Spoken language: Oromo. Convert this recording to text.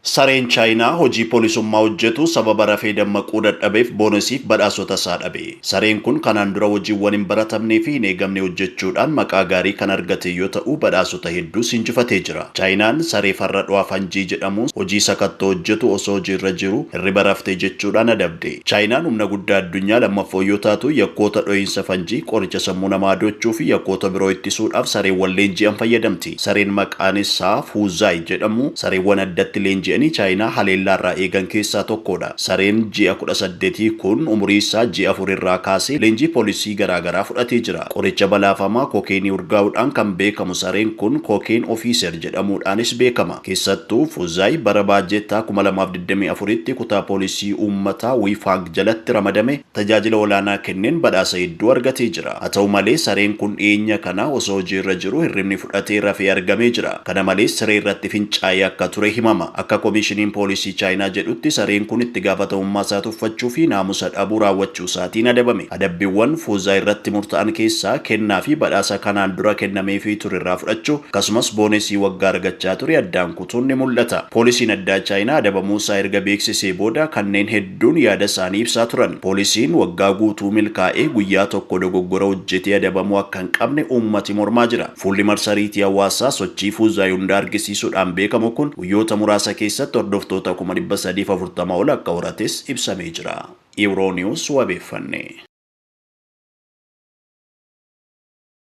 Sareen Chaayinaa hojii poolisummaa hojjetu sababa rafee dammaquu dadhabeef boonasiif badhaasota isaa dhabe. Sareen kun kanaan dura hojiiwwan hin baratamnee fi hin eegamne hojjechuudhaan maqaa gaarii kan argate yoo ta'u badhaasota hedduus injifatee jira. Chaayinaan saree farra dhu'aa fanjii jedhamuun hojii sakattoo hojjetu osoo hojiirra jiru hirriba raftee jechuudhaan adabde. Chaayinaan humna guddaa addunyaa lammaffoo yoo taatu yakkoota dho'iinsa fanjii, qoricha sammuu namaa dochuu fi yakkoota biroo ittisuudhaaf sareewwan leenji'an fayyadamti. Sareen maqaan isaa Fuuzaay jedhamu sareewwan addatti leenji'an Chaayinaa haleellaarraa eegan keessaa tokkodha. Sareen ji'a 18 kun umurii isaa ji'a 4 irraa kaasee leenjii poolisii garaagaraa fudhatee jira. Qoricha balaafamaa kookeenii urgaa'uudhaan kan beekamu sareen kun kookeen ofiiser jedhamuudhaanis beekama. Keessattuu Fuuzaay bara baajettaa 2024tti kutaa poolisii uummataa Wiifang jalatti ramadame tajaajila olaanaa kenneen badhaasa hedduu argatee jira. Haa ta'u malee sareen kun dhiyeenya kana osoo hojiirra jiru hirribni fudhatee rafee argamee jira. Kana malees siree irratti fincaa'ee akka ture himama. Akka koomishiniin poolisii Chaayinaa jedhutti sareen kun itti gaafatamummaa isaa tuffachuu fi naamusa dhabuu raawwachuu isaatiin adabame. Adabbiiwwan Fuuzaay irratti murtaa'an keessaa kennaa fi badhaasa kanaan dura kennameefii ture irraa fudhachuu akkasumas boonesii waggaa argachaa ture addaan kutuun ni mul'ata. Poolisiin addaa Chaayinaa adabamuu isaa erga beeksisee booda kanneen hedduun yaada isaanii ibsaa turan. Poolisiin waggaa guutuu milkaa'ee guyyaa tokko dogoggora hojjetee adabamuu akka hin qabne uummati mormaa jira. Fuulli marsariitii hawaasaa sochii Fuuzaay hunda argisiisuudhaan beekamu kun guyyoota muraasa keessatti hordoftoota 340 ol akka horates ibsamee jira. Euronews wabeeffanne.